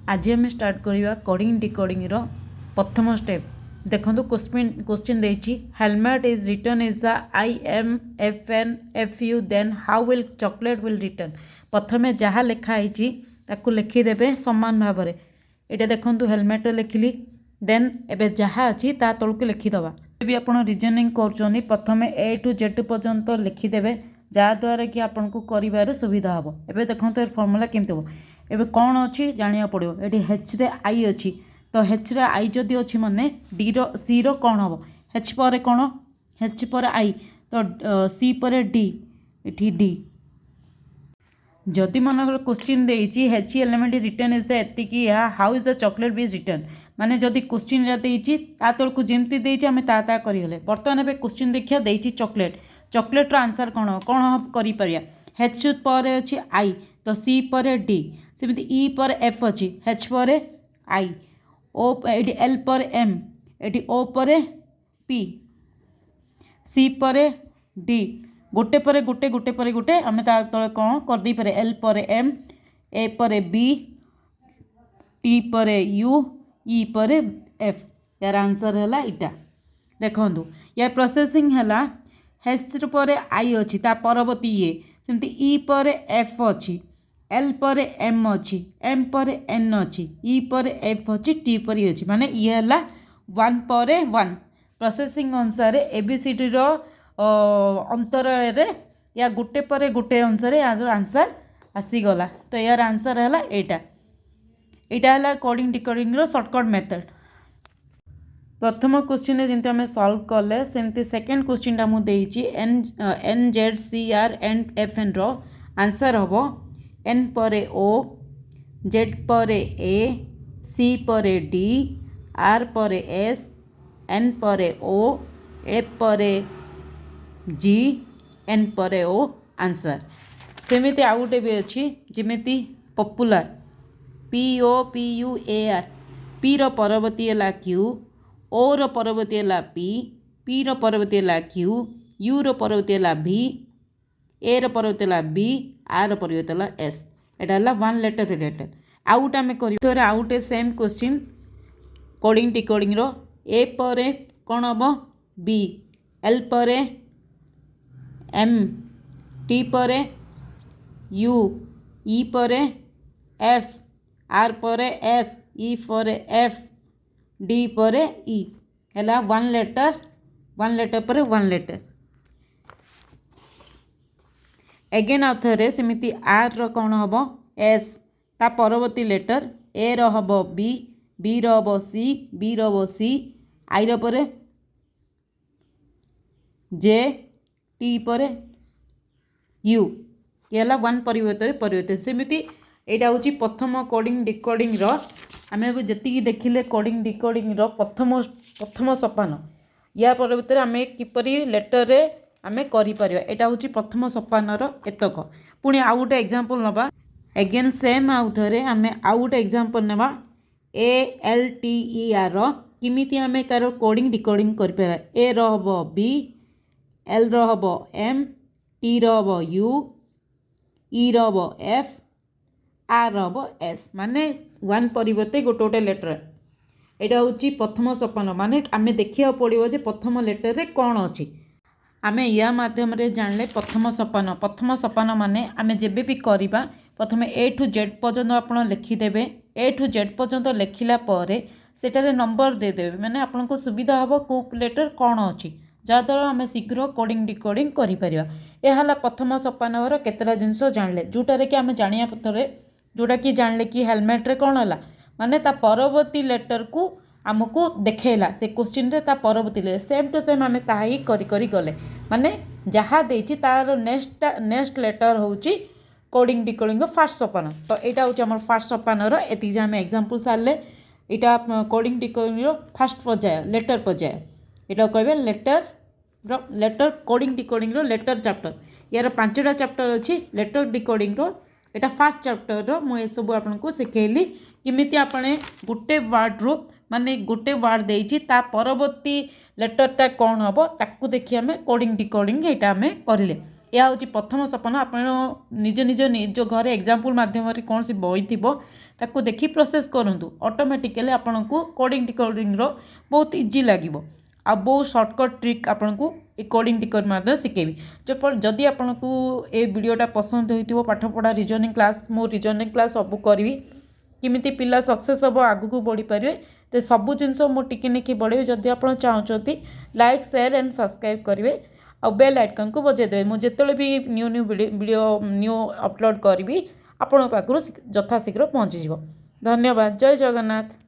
आज आम स्टार्ट करवा कोडिंग डिकोडिंग रो प्रथम स्टेप। देखो क्वेश्चन देछि helmet is return is the IMFNFU then how will chocolate will return. प्रथमे जहाँ लिखाई ताकू लिखिदेवे समान भाव में। ये देखो हेलमेट लिखिली देन एबे जहाँ अच्छी ता तलू लिखिदबा। भी आप रिजनिंग कर प्रथम A to Z पर्यंत लिखिदेवे जहाँद्वारा कि आपन को कर सुविधा हम। एबे देखो फर्मूला केमती हम एबे कौन अच्छी जाना पड़ो। ये H रे I अच्छी तो H रे I जदि अच्छी माने D रो C रो कौन हम H पर कौन H पर I तो C पर D ये D। जदि मन क्वेश्चन देछि H element return is the एतिकी how is the chocolate be return माने जदि क्वेश्चन देछि ता तलकू जेमती देछि आमे ता करिगले। बर्तमान एबे क्वेश्चन देखिया देछि चॉकलेट चॉकलेट रो आंसर कौन कौन करि परिया। H पर अछि I तो C पर D सेमती E पर F अच्छी H पर I O ये L पर M ये O पर P C पर D गोटे पर गोटे गोटे पर गोटे आम तले कौन कर दे पारे L पर M A पर B T पर U E पर F यार आंसर है इटा। देखो या प्रोसेसिंग है H पर I अच्छी ता परवर्ती ये सेमती E पर F अच्छी L पर M अच्छी M पर N अच्छी E पर F अच्छी T पर E अच्छी माने ये है 1 पर 1 प्रोसेसिंग अनुसार ABCD रो अंतर या गोटे पर गोटे अनुसार यार आंसर आसीगला। तो यार आंसर है एटा एटा है कोडिंग डिकोडिंग रो शॉर्टकट मेथड। प्रथम क्वेश्चन जमी आम सॉल्व कले सेमती सेकेंड क्वेश्चन टा मुझे NZCR एंड FN रो आंसर हम N पर O Z पर A C पर D R पर S N पर O F पर G N पर O आंसर। सेमिति आउ गोटे भी अच्छी जमीती पॉपुलर POPUAR P रो परवर्ती है Q O रो परवर्ती है P P रो परवर्ती है Q U रो परवर्ती है V A रो परवर्ती है B R रो परवर्ती है S। एटा है 1 लेटर रिलेटेड। आउट आम कर आउटे सेम क्वेश्चन कोडिंग डिकोडिंग रो A पर कौन हम B L पर M T पर U E पर F R पर S E पर F D पर E है 1 लेटर पर 1 लेटर। एगेन आउ थे सेमिति R रो कौन हम S ता परवर्ती लेटर A रो हम B B रो हम C B रो हम C I रो पर J T पर U ये 1 परिवर्तन सेमिति एटा हूँ प्रथम कोडिंग डिकोडिंग रो आम जी देखिले कोडिंग डिकोडिंग रो प्रथम सोपान या परवर्त आम किपरि लेटर रे आम करिपारिबा एटा हूँ प्रथम सोपान एतक। पुणी आउ गोटे एग्जांपल नबा एगेन सेम आउ थे आम आउ गोटे एग्जांपल नेबा ALTER रो किमिति आम तार कोडिंग डिकोडिंग करिपारा। A रो हबो B L रो हबो M T रो हबो U E रो हबो F R रो हबो S माने 1 परिवर्ते गोटे गोटे लेटर। एटा हूँ प्रथम सोपान माने आम देखिया पड़ो जे प्रथम लेटर रे कौन अच्छी आम या माध्यम जानले प्रथम सोपान माने आम जेबे भी करवा प्रथम A to Z पर्यंत आप लिखिदेवे A to Z पर्यंत लिखला सेटारे नंबर देदेवे माने आपन को सुविधा हम कौ लेटर कौन अच्छी जहाँद्वारा आम शीघ्र कोडिंग डिकोडिंग करें। यह प्रथम सोपान केतटा जिनस जानले जोटारे कि आम जाना पथरे जोटा कि जानले कि हेलमेट रे कौन है माने ता परवर्ती लेटर को आमको देखला से क्वेश्चन रे ता परवर्ती लेटर सेम टू सेम आम ता ही करी गले माने जहाँ देछि तार नेक्स्ट लेटर होची कोडिंग डिकोडिंग फास्ट सोपान। तो यहाँ हूँ आम फास्ट सोपान एति आम एग्जांपल सारे यहाँ कोडिंग डिकोडिंग फास्ट पर्याय लेटर पर्याय यहाँ कहे letter coding decoding letter chapter यार 5टा चैप्टर अच्छी लेटर डिकोडिंग यहाँ फास्ट चैप्टर मुझे सब आपको शिखेली किमिति आपने गोटे वर्ड रू माने गोटे वर्ड देछि ता परवर्ती लेटरटा कौन हम ताकू देखिए आम कोडिंग डिकोडिंग यहाँ आम करें। यह हूँ प्रथम सोपान आप निज निज निज घर एग्जांपल माध्यम कौन सी बही थी ताकू देखी प्रोसेस करूँ ऑटोमेटिकली आपन को कोडिंग डिकोडिंग बहुत इजी लगे आ बहुत सर्टकट ट्रिक आपन को कोडिंग डिकोड शिखेबी जदि आपन को ये वीडियोटा पसंद हो पाठ पढ़ा रिजनिंग क्लास मो रिजनिंग क्लास सब करी किमिति पिला सक्सेस हम आगू बढ़ी पारे तो सबू जिनस मुझे निकी बढ़े जदि आप चाहते लाइक शेयर एंड सब्सक्राइब करेंगे आ बेल आइकन को बजाई देवे मुझे भी new new video new upload करी आपण पाखु यथाशीघ्र पहुँचीज। धन्यवाद। जय जगन्नाथ।